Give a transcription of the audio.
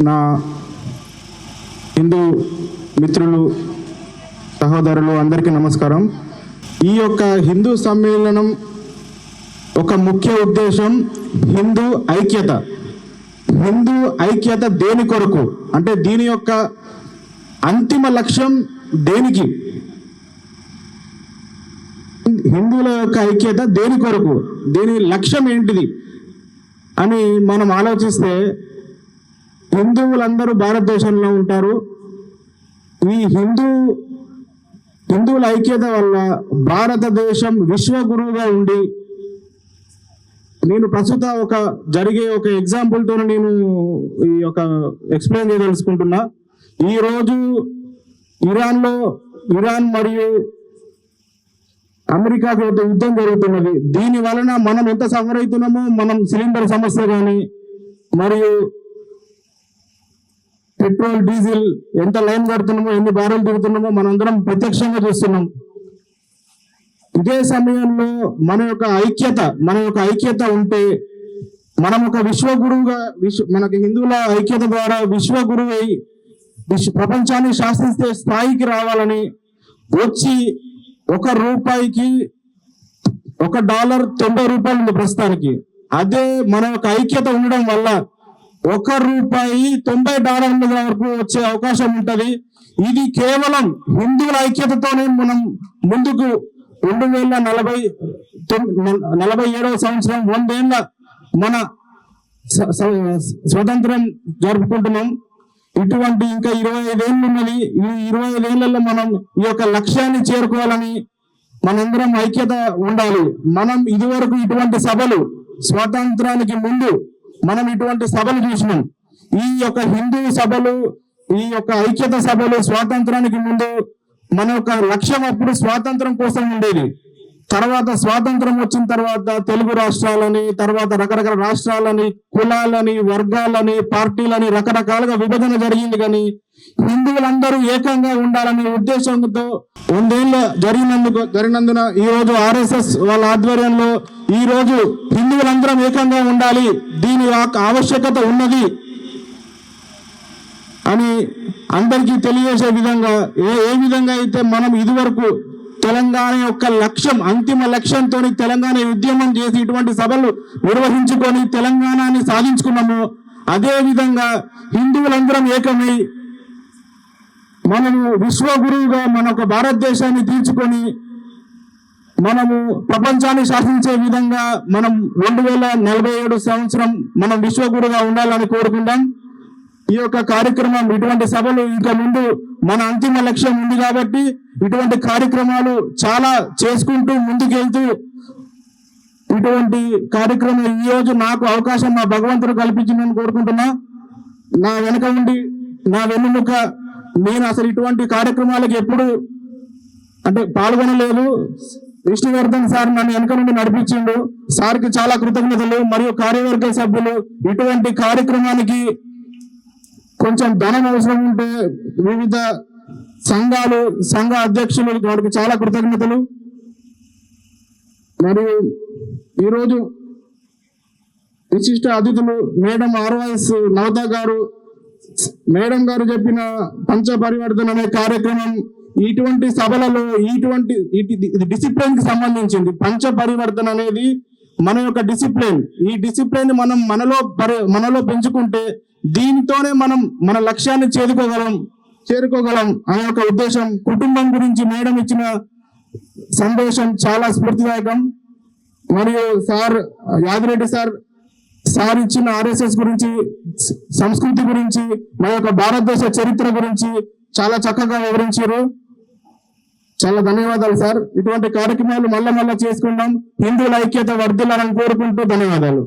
నా హిందూ మిత్రులు సహోదరులు అందరికీ నమస్కారం. ఈ యొక్క హిందూ సమ్మేళనం ఒక ముఖ్య ఉద్దేశం హిందూ ఐక్యత. హిందూ ఐక్యత దేని కొరకు అంటే దీని యొక్క అంతిమ లక్ష్యం దేనికి? హిందువుల యొక్క ఐక్యత దేని కొరకు, దీని లక్ష్యం ఏంటిది అని మనం ఆలోచిస్తే హిందువులందరూ భారతదేశంలో ఉంటారు. ఈ హిందువుల ఐక్యత వల్ల భారతదేశం విశ్వగురువుగా ఉండి, నేను ప్రస్తుత జరిగే ఒక ఎగ్జాంపుల్తో నేను ఈ యొక్క ఎక్స్ప్లెయిన్ చేయదలుచుకుంటున్నా. ఈరోజు ఇరాన్ మరియు అమెరికాకు యుద్ధం జరుగుతున్నది. దీని వలన మనం ఎంత సఫర్ అవుతున్నామో, మనం సిలిండర్ సమస్య కానీ మరియు పెట్రోల్ డీజిల్ ఎంత లైన్ కడుతున్నామో, ఎన్ని బ్యారెల్ దిగుతున్నామో మనందరం ప్రత్యక్షంగా చూస్తున్నాం. ఇదే సమయంలో మన యొక్క ఐక్యత ఉంటే మనం ఒక విశ్వగురువుగా మనకి హిందువుల ఐక్యత ద్వారా విశ్వగురువై ప్రపంచాన్ని శాసించే స్థాయికి రావాలని, వచ్చి $1 $90 ఉంది ప్రస్తుతానికి. అదే మన యొక్క ఐక్యత ఉండడం వల్ల $1 $90 వరకు వచ్చే అవకాశం ఉంటది. ఇది కేవలం హిందువుల ఐక్యతతోనే మనం ముందుకు 2047వ సంవత్సరం 100 ఏళ్ళ మన స్వతంత్రం జరుపుకుంటున్నాం. ఇటువంటి ఇంకా 25 ఏళ్ళు ఉన్నది. ఈ 25 ఏళ్లలో మనం ఈ యొక్క లక్ష్యాన్ని చేరుకోవాలని మనందరం ఐక్యత ఉండాలి. మనం ఇదివరకు ఇటువంటి సభలు, స్వాతంత్రానికి ముందు మనం ఇటువంటి సభలు చూసినాం. ఈ యొక్క హిందూ సభలు, ఈ యొక్క ఐక్యత సభలు స్వాతంత్రానికి ముందు మన యొక్క లక్ష్యం అప్పుడు స్వాతంత్రం కోసం ఉండేది. తర్వాత స్వాతంత్రం వచ్చిన తర్వాత తెలుగు రాష్ట్రాలని, తర్వాత రకరకాల రాష్ట్రాలని, కులాలని, వర్గాలని, పార్టీలని రకరకాలుగా విభజన జరిగింది. కానీ హిందువులందరూ ఏకంగా ఉండాలనే ఉద్దేశంతో 100 ఏళ్ళ జరిగినందున ఈ రోజు RSS వాళ్ళ ఆధ్వర్యంలో ఈ రోజు హిందువులందరం ఏకంగా ఉండాలి, దీని ఆవశ్యకత ఉన్నది అని అందరికీ తెలియజేసే విధంగా ఏ విధంగా అయితే మనం ఇదివరకు తెలంగాణ యొక్క లక్ష్యం, అంతిమ లక్ష్యంతో తెలంగాణ ఉద్యమం చేసి ఇటువంటి సభలు నిర్వహించుకొని తెలంగాణని సాధించుకున్నాము, అదే విధంగా హిందువులందరం ఏకమై మనము విశ్వగురువుగా మన ఒక భారతదేశాన్ని తీర్చుకొని మనము ప్రపంచాన్ని శాసించే విధంగా మనం 2047 సంవత్సరం మనం విశ్వగురువుగా ఉండాలని కోరుకుంటాం. ఈ యొక్క కార్యక్రమం, ఇటువంటి సభలు ఇంకా ముందు మన అంతిమ లక్ష్యం ఉంది కాబట్టి ఇటువంటి కార్యక్రమాలు చాలా చేసుకుంటూ ముందుకెళ్తూ, ఇటువంటి కార్యక్రమం ఈ రోజు నాకు అవకాశం మా భగవంతుడు కల్పించిందని కోరుకుంటున్నా. నా వెనుక ఉండి నా వెన్నుముక, నేను అసలు ఇటువంటి కార్యక్రమాలకు ఎప్పుడు పాల్గొనలేదు. విష్ణువర్ధన్ సార్ నన్ను వెనక నుండి నడిపించిండు. సార్కి చాలా కృతజ్ఞతలు. మరియు కార్యవర్గ సభ్యులు, ఇటువంటి కార్యక్రమానికి కొంచెం ధనం అవసరం ఉంటే వివిధ సంఘ అధ్యక్షులు, వారికి చాలా కృతజ్ఞతలు. మరియు ఈరోజు విశిష్ట అతిథులు మేడం RYS నవత గారు, మేడం గారు చెప్పిన పంచ పరివర్తన అనే కార్యక్రమం, ఇటువంటి సభలలో ఇటువంటి డిసిప్లిన్ కి సంబంధించింది. పంచ పరివర్తన అనేది మన యొక్క డిసిప్లిన్. ఈ డిసిప్లిన్ మనం మనలో పెంచుకుంటే దీనితోనే మనం మన లక్ష్యాన్ని చేరుకోగలం అనే ఒక ఉద్దేశం. కుటుంబం గురించి మేడం ఇచ్చిన సందేశం చాలా స్ఫూర్తిదాయకం. మరియు యాదిరెడ్డి సార్ ఇచ్చిన RSS గురించి, సంస్కృతి గురించి, మన యొక్క భారతదేశ చరిత్ర గురించి చాలా చక్కగా వివరించారు. చాలా ధన్యవాదాలు సార్. ఇటువంటి కార్యక్రమాలు మళ్ళా చేసుకుందాం. హిందువుల ఐక్యత వర్ధిల్లాలని కోరుకుంటూ ధన్యవాదాలు.